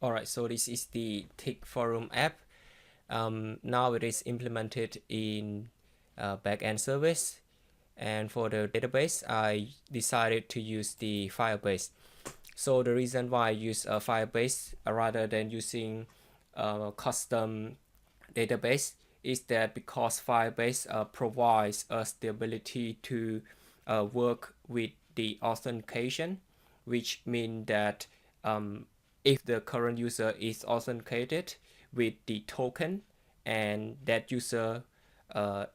Alright, so this is the Tick Forum app. Now it is implemented in backend service, and for the database I decided to use the Firebase. So the reason why I use a Firebase rather than using a custom database is that because Firebase provides us the ability to work with the authentication, which means that if the current user is authenticated with the token and that user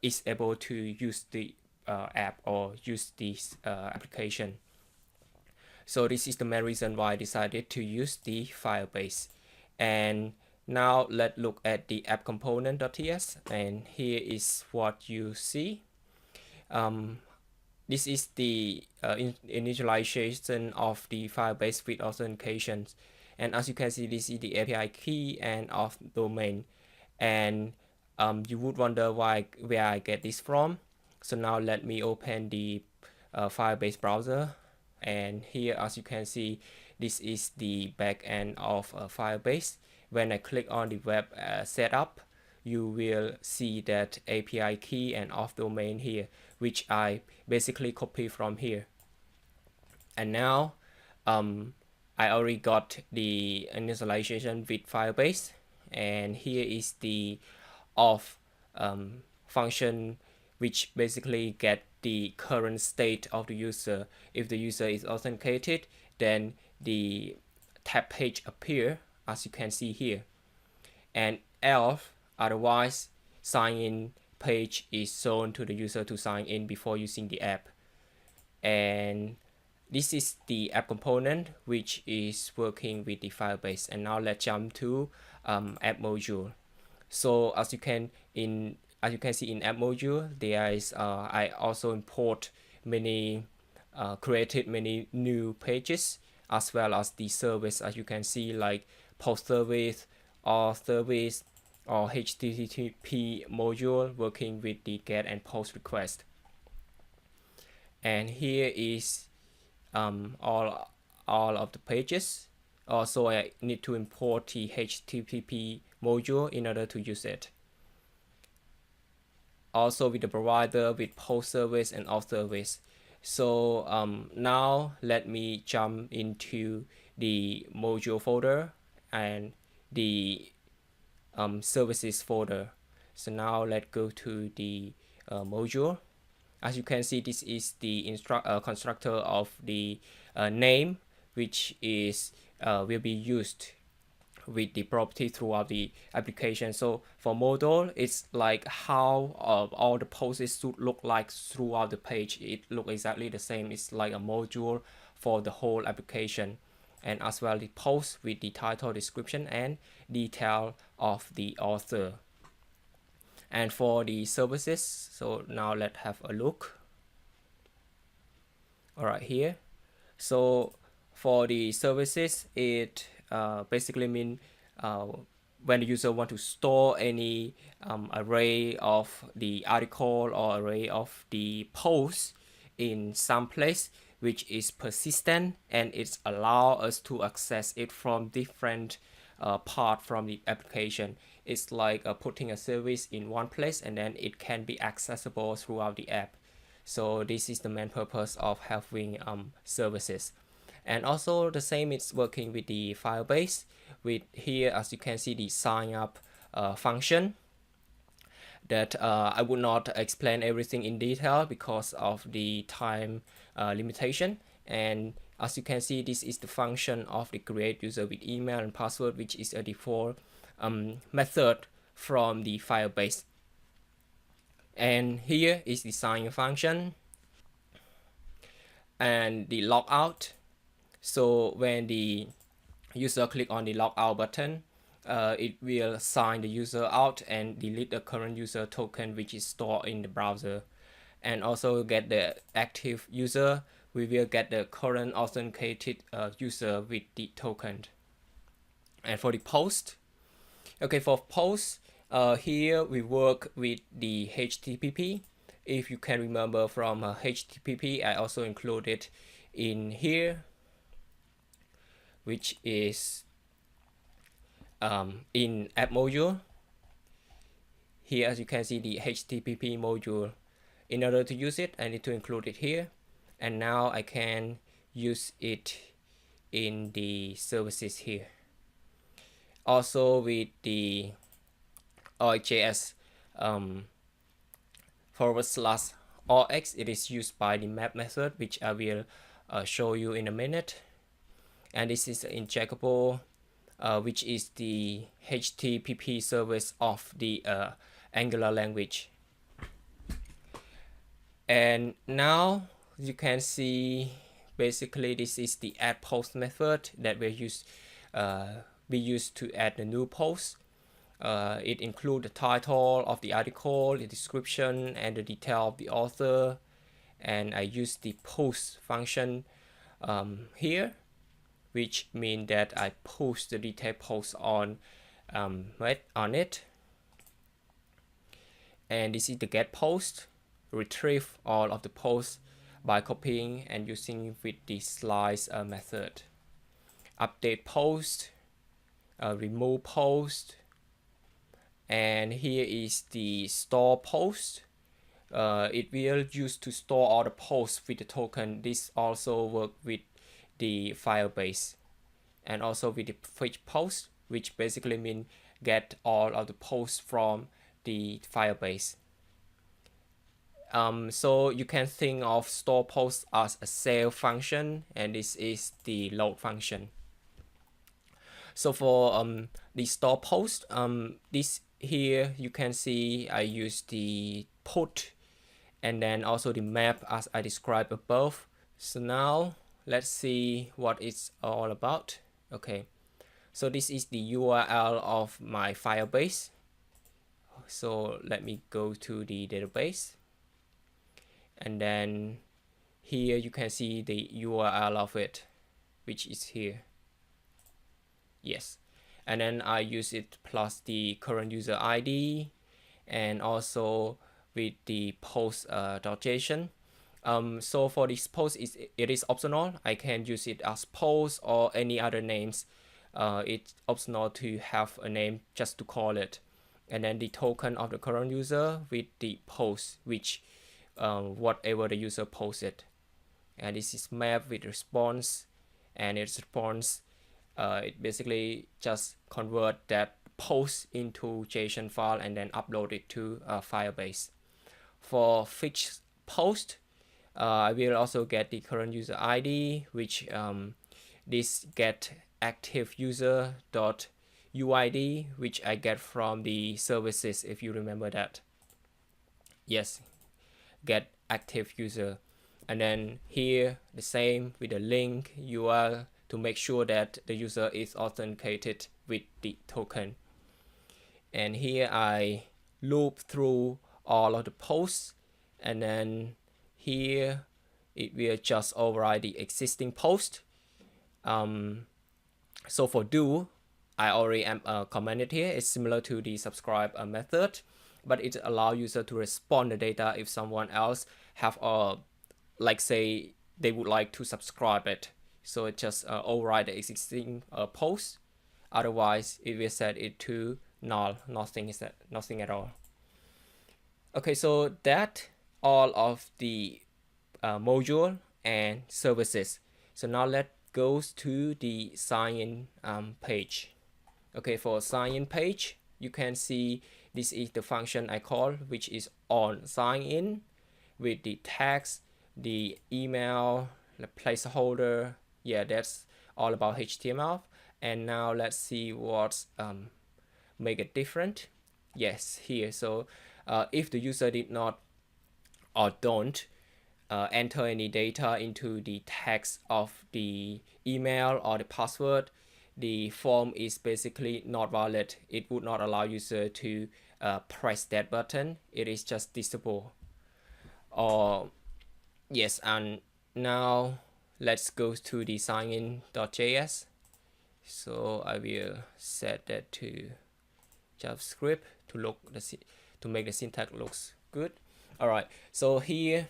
is able to use the app or use this application. So this is the main reason why I decided to use the Firebase. And now let's look at the app component.ts, and here is what you see. This is the initialization of the Firebase with authentications. And as you can see, this is the API key and auth domain. And you would wonder where I get this from. So now let me open the Firebase browser. And here, as you can see, this is the back end of Firebase. When I click on the web setup, you will see that API key and auth domain here, which I basically copy from here. And now I already got the initialization with Firebase, and here is the auth function, which basically get the current state of the user. If the user is authenticated, then the tab page appear as you can see here, and else otherwise sign in page is shown to the user to sign in before using the app. And this is the app component which is working with the Firebase. And now let's jump to app module. So as you can see in app module, there is I also import many created many new pages as well as the service, as you can see, like post service or service or HTTP module working with the get and post request. And here is all of the pages. Also, I need to import the HTTP module in order to use it. Also with the provider, with post service and auth service. So now let me jump into the module folder and the services folder. So now let's go to the module. As you can see, this is the constructor of the name, which is will be used with the property throughout the application. So for module, it's like how all the posts should look like throughout the page. It looks exactly the same. It's like a module for the whole application. And as well the post with the title, description, and detail of the author. And for the services, so now let's have a look. All right, here. So for the services, it basically mean when the user want to store any array of the article or array of the post in some place which is persistent, and it's allow us to access it from different part from the application. It's like putting a service in one place and then it can be accessible throughout the app. So this is the main purpose of having services. And also the same is working with the Firebase, with here as you can see the sign up function that I would not explain everything in detail because of the time limitation. And as you can see, this is the function of the create user with email and password, which is a default method from the Firebase. And here is the sign function and the logout. So when the user click on the logout button, it will sign the user out and delete the current user token which is stored in the browser. And also get the active user, we will get the current authenticated user with the token. And for the post, okay, for post, here we work with the HTTP. If you can remember from HTTP, I also included in here, which is in app module. Here, as you can see, the HTTP module. In order to use it, I need to include it here, and now I can use it in the services here. Also with the OJS /RX, it is used by the map method, which I will show you in a minute. And this is injectable, which is the HTTP service of the Angular language. And now you can see basically this is the add post method that we use to add the new post. It includes the title of the article, the description, and the detail of the author. And I use the post function here, which means that I post the detailed post on it. And this is the get post. Retrieve all of the posts by copying and using with the slice method. Update post, remove post, and here is the store post. It will use to store all the posts with the token. This also work with the Firebase, and also with the fetch post, which basically means get all of the posts from the Firebase. So you can think of store post as a save function, and this is the load function. So for the store post, this here you can see I use the put and then also the map as I described above. So now let's see what it's all about. Okay, so this is the URL of my Firebase. So let me go to the database. And then here you can see the URL of it, which is here. Yes. And then I use it plus the current user ID and also with the post.json. So for this post, it is optional. I can use it as post or any other names. It's optional to have a name just to call it. And then the token of the current user with the post, which whatever the user posted. And this is map with response, and its response it basically just convert that post into JSON file and then upload it to Firebase. For fetch post, I will also get the current user ID, which this get active user dot UID, which I get from the services, if you remember that. Yes, get active user. And then here the same with the link URL to make sure that the user is authenticated with the token. And here I loop through all of the posts, and then here it will just override the existing post. So for do, I already commented here. It's similar to the subscribe method, but it allows user to respond the data if someone else have like say they would like to subscribe it. So it just override the existing post. Otherwise, it will set it to null. Nothing at all. Okay, so that all of the module and services. So now let's go to the sign in page. Okay, for sign in page, you can see this is the function I call, which is on sign in with the text, the email, the placeholder. Yeah, that's all about HTML. And now let's see what's make it different. Yes, here. So if the user did not or don't enter any data into the text of the email or the password, the form is basically not valid. It would not allow user to press that button. It is just disable. Or yes, and now let's go to the signin.js. So I will set that to JavaScript to make the syntax looks good. All right, so here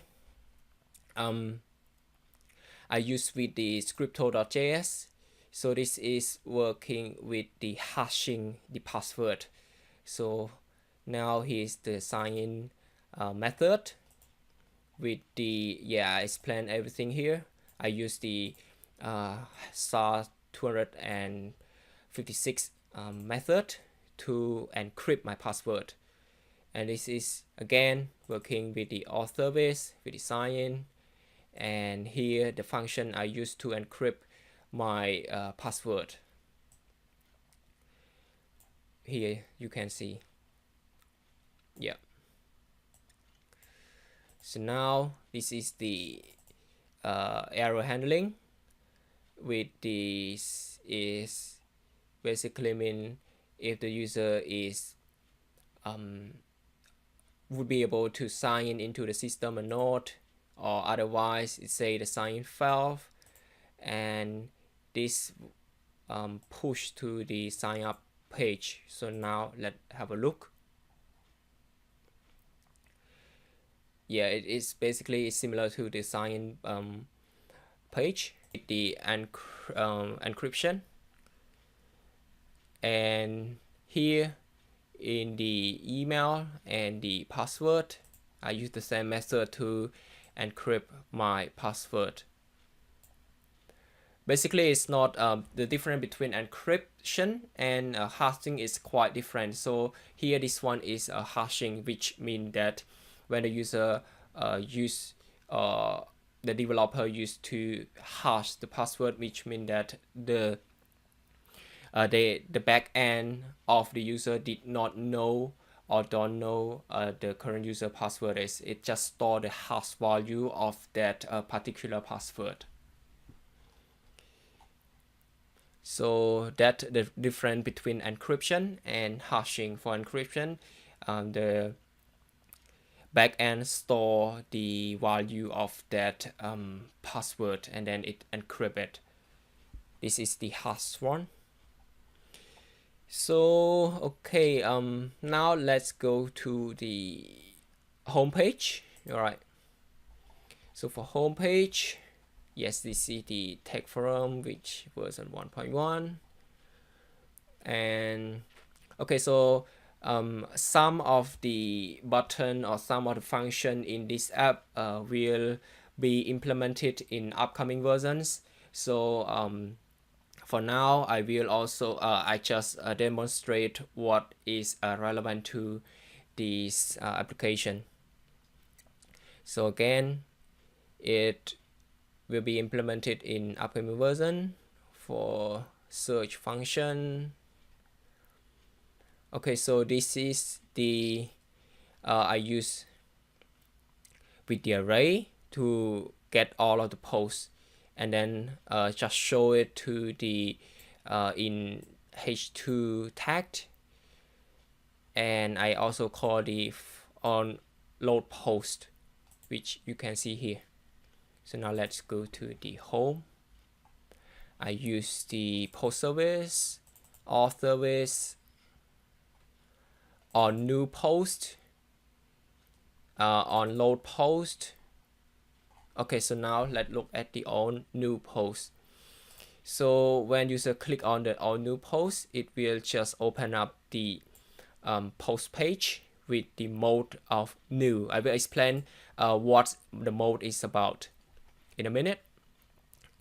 I use with the scripto.js. So this is working with the hashing the password. So now here's the sign in method with the, I explained everything here. I use the SAR 256 method to encrypt my password. And this is again working with the auth service, with the sign in, and here the function I use to encrypt my password. Here you can see. Yeah. So now this is the error handling. With this is basically mean if the user is would be able to sign in into the system or not, or otherwise it say the sign in failed, and this push to the sign up page. So now let's have a look. Yeah, it is basically similar to the sign in page. The encryption, and here in the email and the password, I use the same method to encrypt my password. Basically, it's not the difference between encryption and hashing is quite different. So here this one is hashing, which means that when the user the developer used to hash the password, which means that the back end of the user did not know or don't know the current user password is. It just store the hash value of that particular password. So that the difference between encryption and hashing. For encryption, the backend store the value of that password and then it encrypt it. This is the hash one. So okay, now let's go to the home page. All right. So for home page, yes, this is the tech forum, which version 1.1. And okay, so some of the button or some of the function in this app will be implemented in upcoming versions. So for now, I will also I just demonstrate what is relevant to this application. So again, it will be implemented in upcoming version. For search function, okay, so this is the I use with the array to get all of the posts, and then just show it to the in h2 tag, and I also call the on load post, which you can see here. So now let's go to the home. I use the post service, auth service, on new post, on load post. Okay, so now let's look at the on new post. So when user click on the on new post, it will just open up the post page with the mode of new. I will explain what the mode is about in a minute.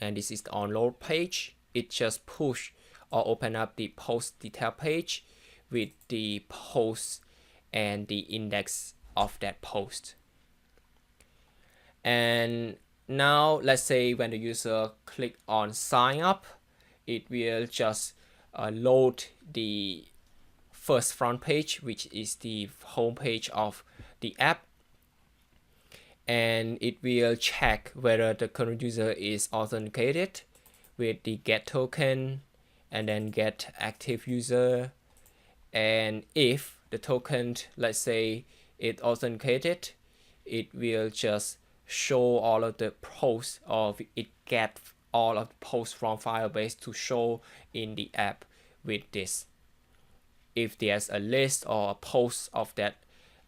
And this is the on load page. It just push or open up the post detail page with the post and the index of that post. And now let's say when the user click on sign up, it will just load the first front page, which is the home page of the app, and it will check whether the current user is authenticated with the get token and then get active user. And if the token, let's say, it authenticated, it will just show all of the posts, or it get all of the posts from Firebase to show in the app with this. If there's a list or a post of that,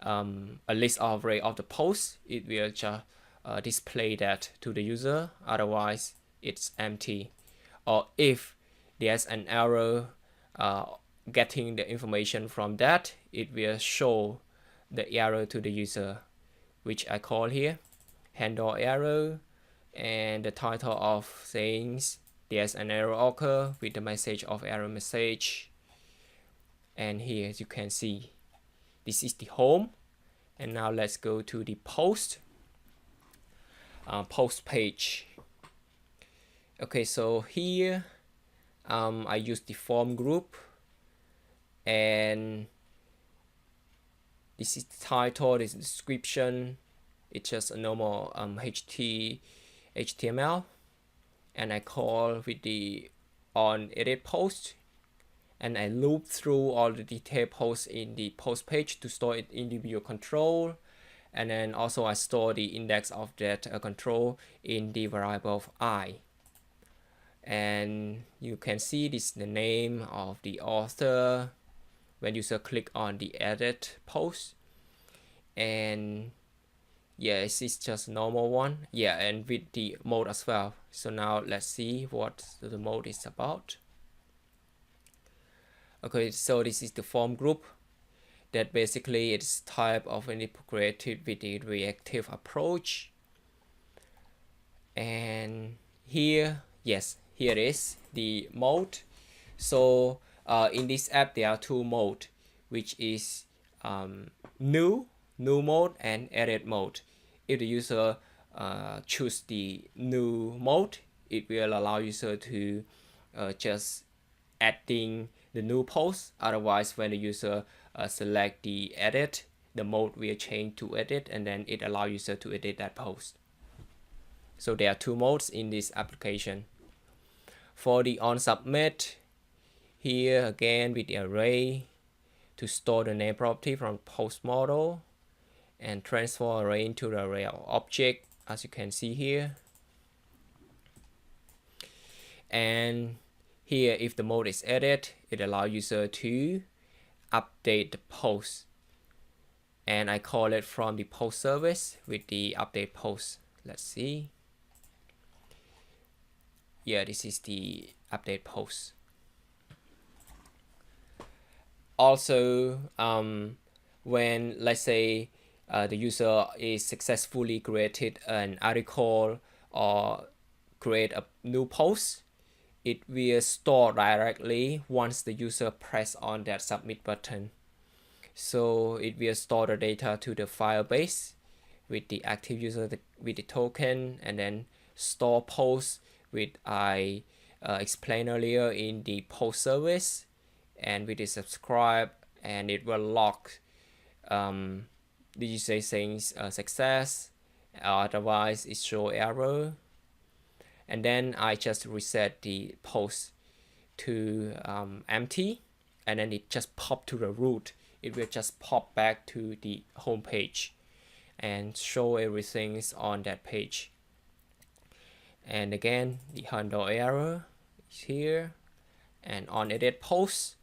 a list of array of the posts, it will just display that to the user. Otherwise, it's empty. Or if there's an error getting the information from that, it will show the error to the user, which I call here handle error, and the title of things there's an error occur with the message of error message. And here, as you can see, this is the home. And now let's go to the post page. Okay, so here I use the form group, and this is the title, this is the description. It's just a normal HTML, and I call with the on edit post, and I loop through all the detailed posts in the post page to store it in the view control. And then also I store the index of that control in the variable of I. And you can see this is the name of the author when user click on the edit post. And yeah, it's just normal one. Yeah, and with the mode as well. So now let's see what the mode is about. Okay, so this is the form group that basically it's type of integrated with the reactive approach. And here, yes, here is the mode. So in this app there are two modes, which is new mode and edit mode. If the user choose the new mode, it will allow user to just adding the new post. Otherwise, when the user select the edit, the mode will change to edit, and then it allows user to edit that post. So there are two modes in this application. For the on submit, here again with the array to store the name property from post model and transform array into the array of object, as you can see here. And here, if the mode is edit, it allows user to update the post, and I call it from the post service with the update post. Let's see. Yeah, this is the update post. Also, when let's say the user is successfully created an article or create a new post, it will store directly once the user press on that submit button. So it will store the data to the Firebase with the active user with the token, and then store post with I explained earlier in the post service, and with the subscribe, and it will log the user saying success, otherwise it show error. And then I just reset the post to empty, and then it just pop to the root. It will just pop back to the home page and show everything on that page. And again, the handle error is here, and on edit post,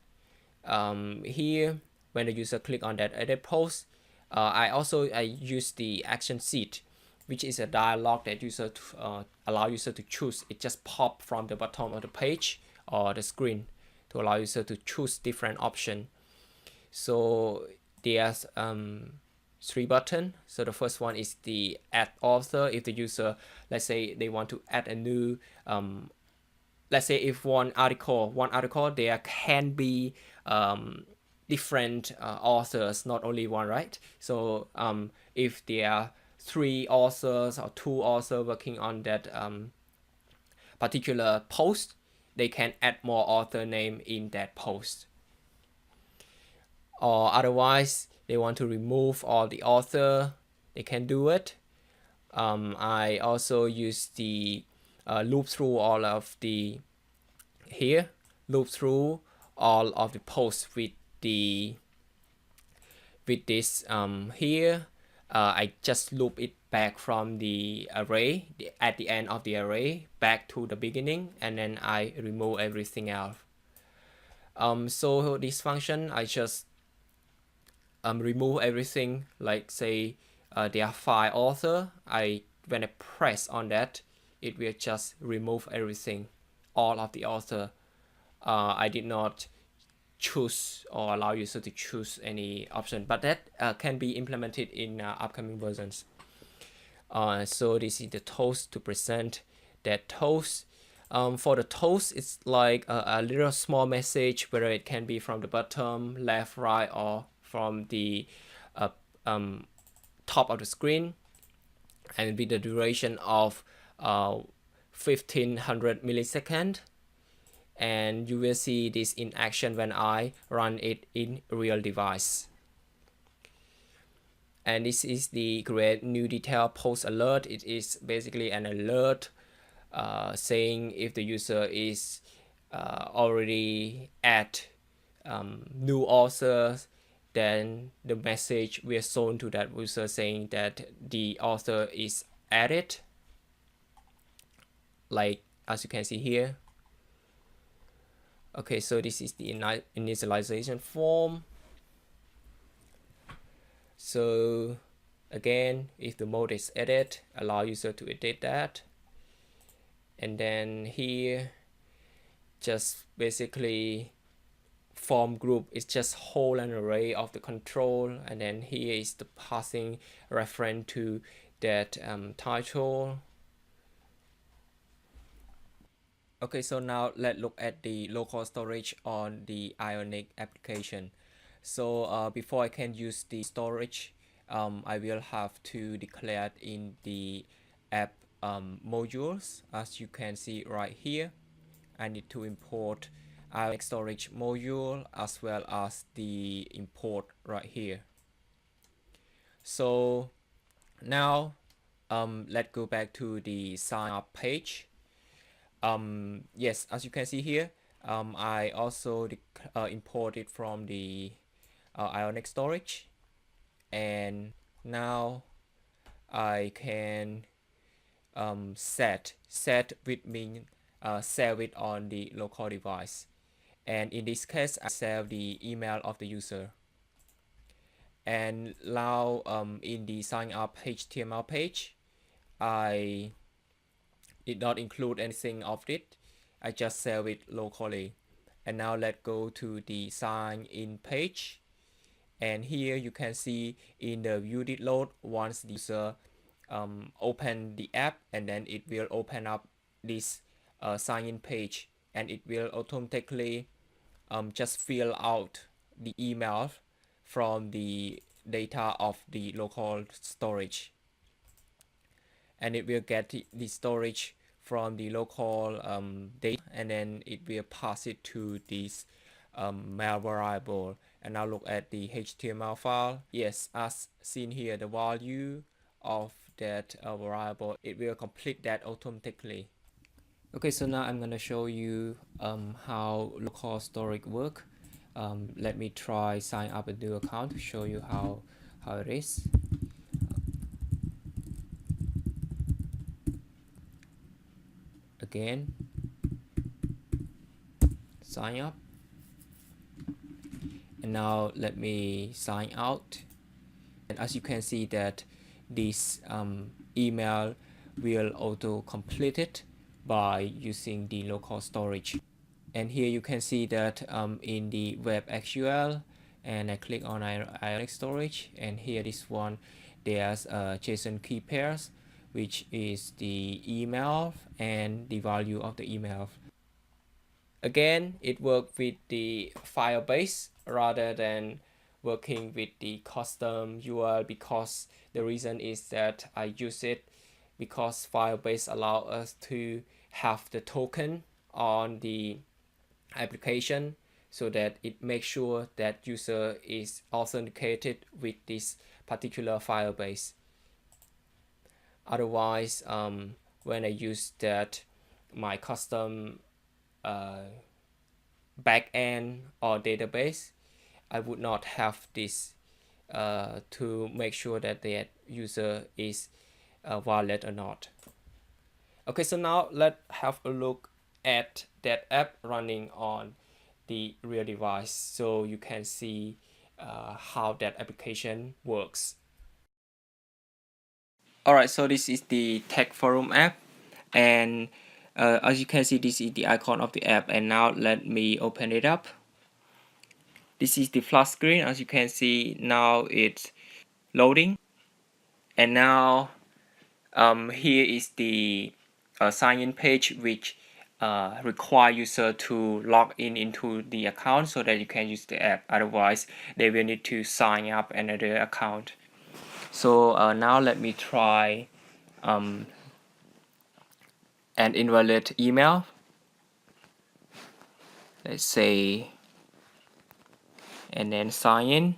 here when the user click on that edit post, I use the action sheet, which is a dialog that user allow user to choose. It just pop from the bottom of the page or the screen to allow user to choose different option. So there's 3 buttons. So the first one is the add author. If the user, let's say they want to add a new let's say if one article there can be different authors, not only one, right? So if there are 3 authors or 2 authors working on that particular post, they can add more author name in that post. Or otherwise, they want to remove all the author, they can do it. I also use the loop through all of the loop through all of the posts with this here. I just loop it back from the array at the end of the array back to the beginning, and then I remove everything else. So this function, I just remove everything. Like say there are 5 authors, when I press on that, it will just remove everything, all of the author I did not choose or allow user to choose any option, but that can be implemented in upcoming versions. So this is the toast to present that toast. For the toast, it's like a little small message, whether it can be from the bottom, left, right, or from the uh, um, top of the screen, and with the duration of 1500 millisecond. And you will see this in action when I run it in real device. And this is the create new detail post alert. It is basically an alert saying if the user is already at new authors, then the message will shown to that user saying that the author is added, like as you can see here. Okay, so this is the initialization form. So again, if the mode is edit, allow user to edit that. And then here, just basically form group is just hold an array of the control, and then here is the passing reference to that title. Okay, so now let's look at the local storage on the Ionic application. So before I can use the storage, I will have to declare it in the app modules. As you can see right here, I need to import Ionic storage module as well as the import right here. So now let's go back to the sign up page. Yes, as you can see here, I also imported from the Ionic storage, and now I can set with mean save it on the local device, and in this case I save the email of the user. And now in the sign up HTML page, I did not include anything of it. I just save it locally. And now let's go to the sign in page. And here you can see in the view did load, once the user open the app, and then it will open up this sign in page, and it will automatically just fill out the email from the data of the local storage, and it will get the storage from the local data, and then it will pass it to this mail variable. And now look at the HTML file. Yes, as seen here, the value of that variable, it will complete that automatically. Okay, so now I'm gonna show you how local storage work. Let me try sign up a new account to show you how it is. Again, sign up, and now let me sign out. And as you can see that this email will auto complete it by using the local storage. And here you can see that in the web SQL, and I click on Ionic storage, and here this one, there's JSON key pairs, which is the email and the value of the email. Again, it works with the file base rather than working with the custom URL, because the reason is that I use it because Firebase allow us to have the token on the application, so that it makes sure that user is authenticated with this particular Firebase. Otherwise, when I use that my custom backend or database, I would not have this to make sure that the user is valid or not. Okay, so now let's have a look at that app running on the real device, so you can see how that application works. Alright, so this is the Tech Forum app, and As you can see, this is the icon of the app, and now let me open it up. This is the flash screen. As you can see, now it's loading, and now here is the sign-in page, which require user to log in into the account so that you can use the app. Otherwise, they will need to sign up another account. So now let me try an invalid email. Let's say, and then sign in.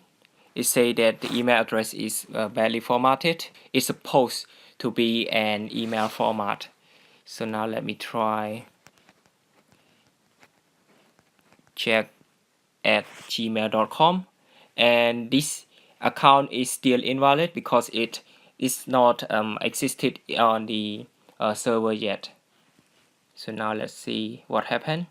It say that the email address is badly formatted. It's supposed to be an email format. So now let me try check at gmail.com, and this account is still invalid because it is not existed on the server yet. So now let's see what happened.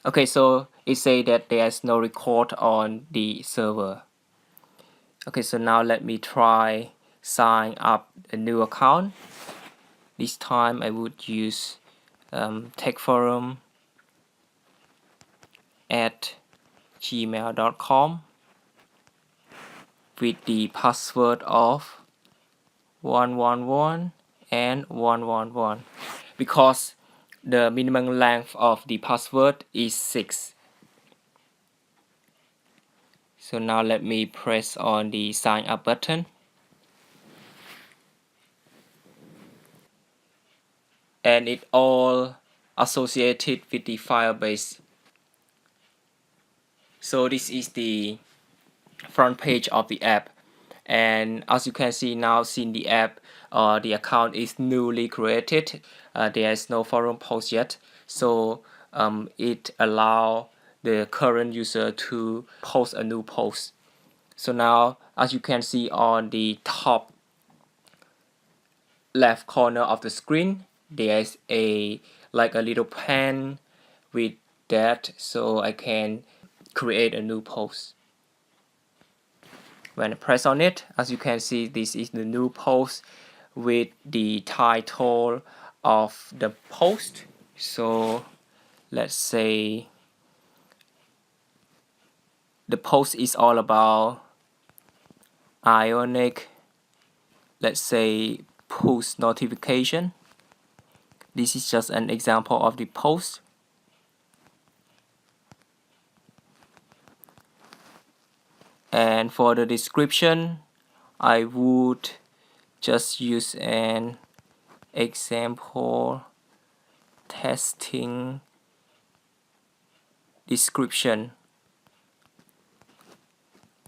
Okay, so it say that there's no record on the server. Okay, so now let me try sign up a new account. This time I would use techforum at gmail.com with the password of 111 and 111 because the minimum length of the password is 6. So now let me press on the sign up button, and it all associated with the Firebase. So this is the front page of the app, and as you can see now, since the app the account is newly created, there is no forum post yet, so it allow the current user to post a new post. So now, as you can see on the top left corner of the screen, there's a little pen with that, so I can create a new post. When I press on it, as you can see, this is the new post with the title of the post. So let's say the post is all about Ionic, let's say push notification. This is just an example of the post. And for the description, I would just use an example testing description.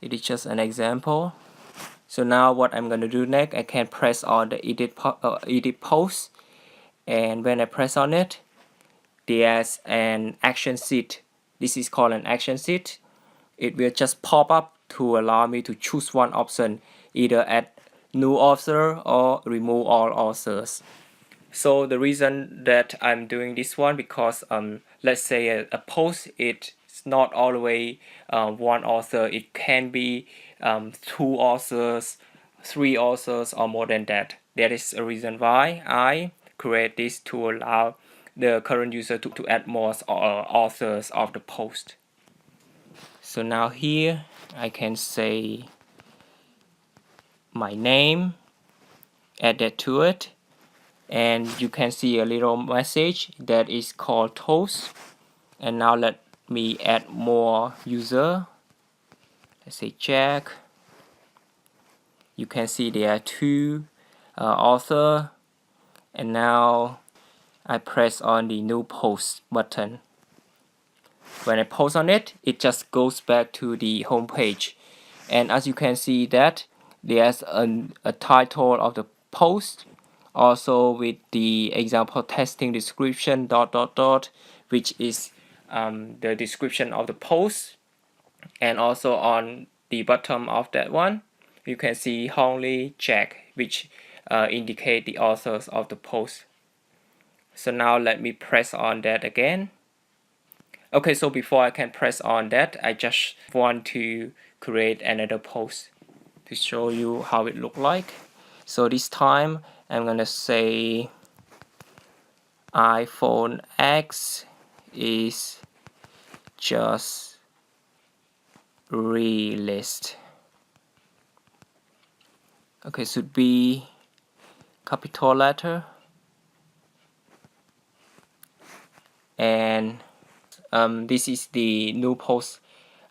It is just an example. So now what I'm going to do next, I can press on the edit post, and when I press on it, there's an action sheet. This is called an action sheet. It will just pop up to allow me to choose one option, either add new author or remove all authors. So the reason that I'm doing this one, because let's say a post, it's not always one author. It can be 2 authors, 3 authors, or more than that. That is a reason why I create this to allow the current user to add more authors of the post. So now here I can say my name, add that to it, and you can see a little message that is called toast. And now let me add more user. Let's say Jack. You can see there are 2 author, and now I press on the new post button. When I post on it, it just goes back to the home page, and as you can see that there's a title of the post, also with the example testing description ... which is the description of the post, and also on the bottom of that one you can see only Jack, which indicate the authors of the post. So now let me press on that again. Okay, so before I can press on that, I just want to create another post to show you how it look like. So this time I'm gonna say iPhone X is just released. Okay, should be capital letter, and this is the new post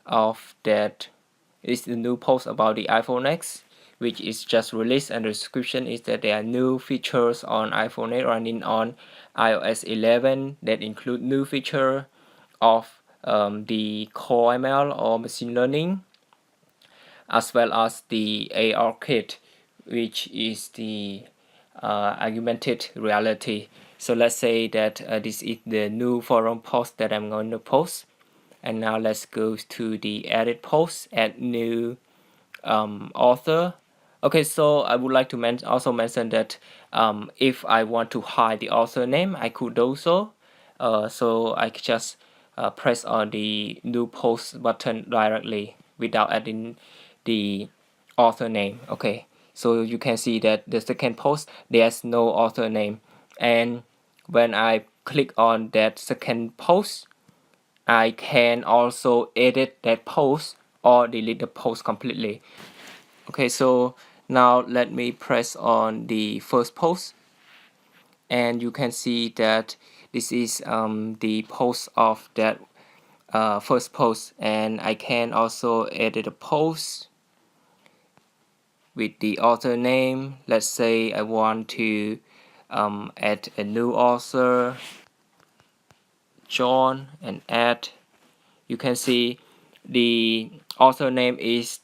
of that. Is the new post about the iPhone X, which is just released, and the description is that there are new features on iPhone 8 running on iOS 11 that include new feature of the core ML or machine learning, as well as the AR kit, which is the augmented reality. So let's say that this is the new forum post that I'm going to post. And now let's go to the edit post, add new author. Okay, so I would like to also mention that if I want to hide the author name, I could do so. So I could just press on the new post button directly without adding the author name. Okay, so you can see that the second post, there's no author name, and when I click on that second post, I can also edit that post or delete the post completely. Okay, so now let me press on the first post, and you can see that this is the post of that first post, and I can also edit a post with the author name. Let's say I want to add a new author, John, and add. You can see the author name is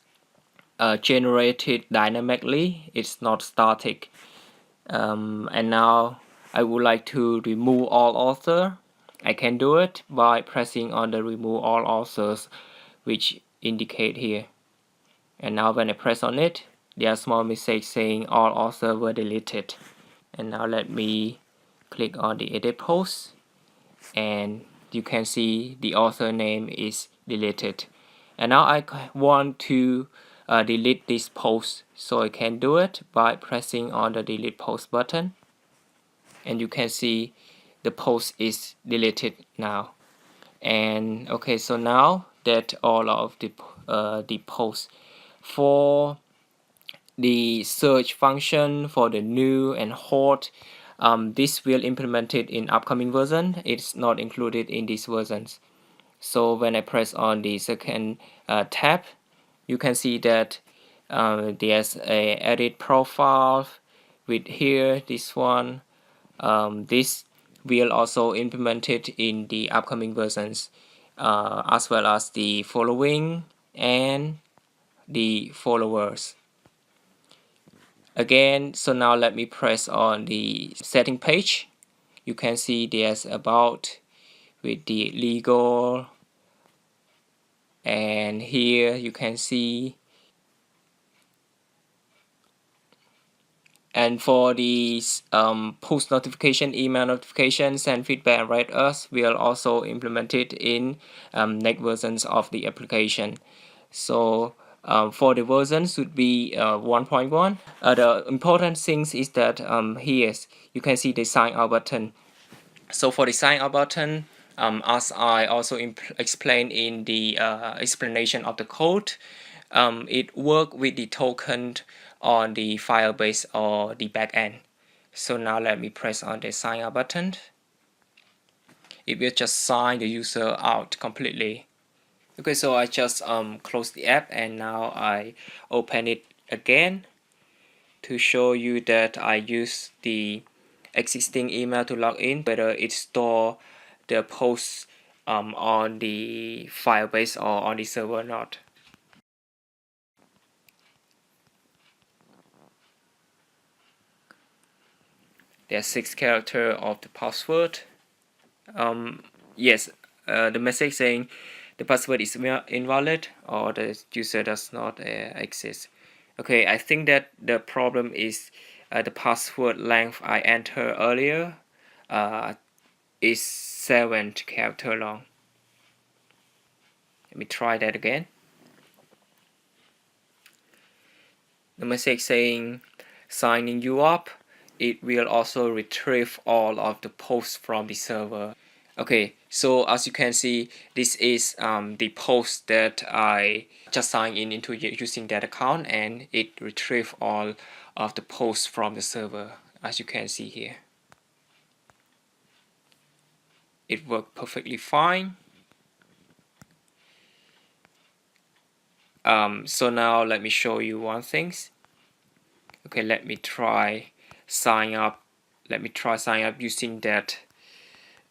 generated dynamically, it's not static. And now I would like to remove all author. I can do it by pressing on the remove all authors, which indicate here. And now when I press on it, there are small message saying all authors were deleted. And now let me click on the edit post, and you can see the author name is deleted. And now I want to delete this post, so I can do it by pressing on the delete post button, and you can see the post is deleted now. And okay, so now that all of the posts for the search function for the new and hot, this will implemented in upcoming version. It's not included in these versions. So when I press on the second tab, you can see that there's a edit profile with here this one. This will also implemented in the upcoming versions, as well as the following and the followers. Again, so now let me press on the setting page. You can see there's about with the legal, and here you can see, and for these push notification, email notifications, and feedback and write us will also implemented in next versions of the application. So for the version should be 1.1. The important things is that here you can see the sign out button. So for the sign out button, as I also explained in the explanation of the code, it works with the token on the Firebase or the backend. So now let me press on the sign out button. It will just sign the user out completely. Okay, so I just close the app, and now I open it again to show you that I use the existing email to log in, whether it store the post on the Firebase or on the server or not. There's 6 characters of the password. Yes, the message saying the password is invalid or the user does not exist. Okay, I think that the problem is the password length I entered earlier is 7 characters long. Let me try that again. The message saying signing you up it will also retrieve all of the posts from the server. Okay, so as you can see, this is the post that I just signed in into using that account, and it retrieved all of the posts from the server, as you can see here. It worked perfectly fine. So now let me show you one thing. Okay, let me try sign up. Let me try sign up using that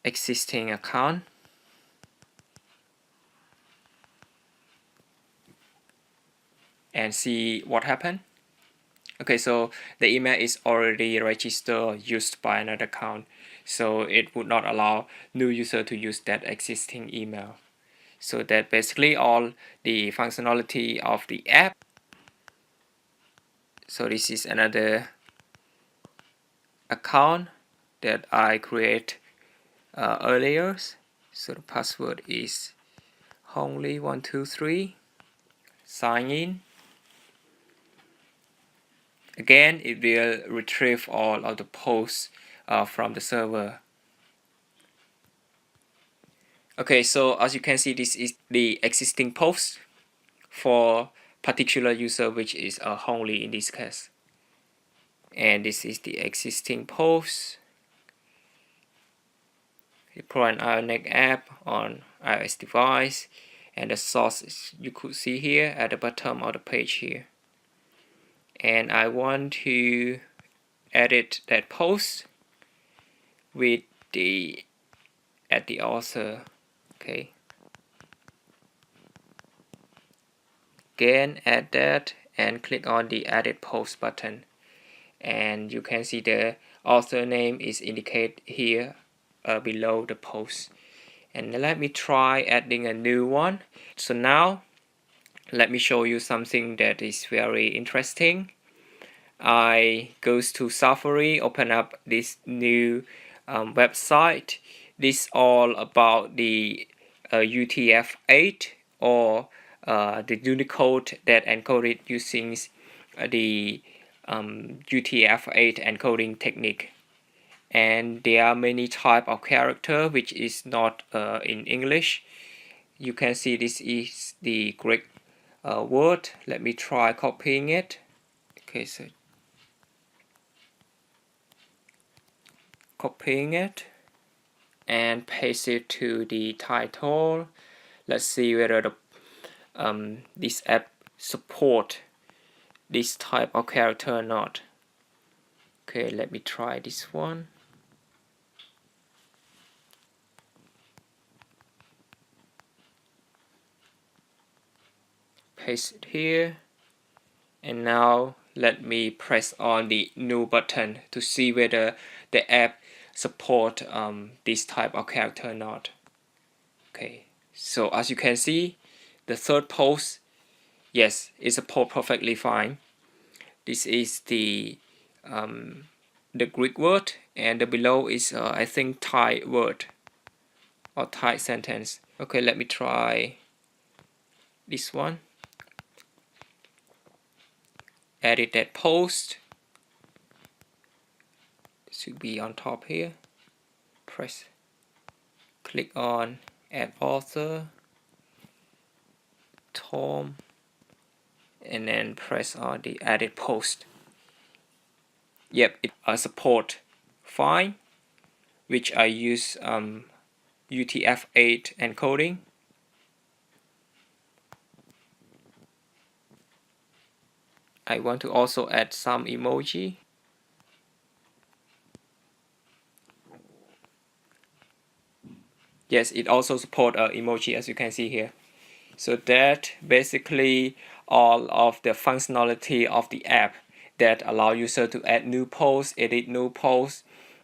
existing account. And see what happened. Okay, so the email is already registered used by another account, so it would not allow new user to use that existing email. So that basically all the functionality of the app. So this is another account that I create earlier. So the password is Hongli123. Sign in. Again, it will retrieve all of the posts from the server. Okay, so as you can see, this is the existing post for particular user, which is Hongli in this case. And this is the existing post. Deploy an Ionic app on iOS device, and the source you could see here at the bottom of the page here. And I want to edit that post with the at the author. Okay. Again, add that and click on the edit post button, and you can see the author name is indicated here below the post. And let me try adding a new one. So now let me show you something that is very interesting. I goes to Safari, open up this new website. This all about the UTF-8 or the Unicode that encoded using the UTF-8 encoding technique. And there are many type of character which is not in English. You can see this is the Greek word. Let me try copying it. Okay, so copying it and paste it to the title. Let's see whether the this app support this type of character or not. Okay, let me try this one. Paste it here, and now let me press on the new button to see whether the app support this type of character or not. Okay, so as you can see, the third post, yes, it supports perfectly fine. This is the Greek word, and the below is I think Thai word or Thai sentence. Okay, let me try this one. Edit that post. It should be on top here. Press, click on add author, Tom, and then press on the edit post. Yep, it support fine, which I use UTF-8 encoding. I want to also add some emoji. Yes, it also supports emoji, as you can see here. So that basically all of the functionality of the app that allow user to add new posts, edit new posts,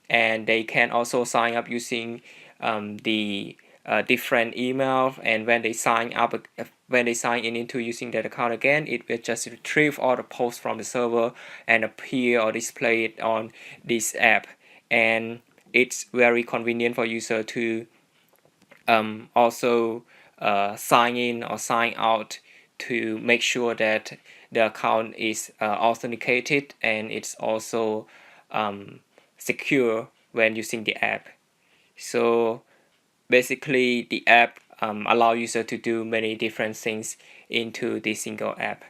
and they can also sign up using the different email. And when they sign up, when they sign in into using that account again, it will just retrieve all the posts from the server and appear or display it on this app. And it's very convenient for user to also sign in or sign out to make sure that the account is authenticated, and it's also secure when using the app. So basically the app allow user to do many different things into the single app.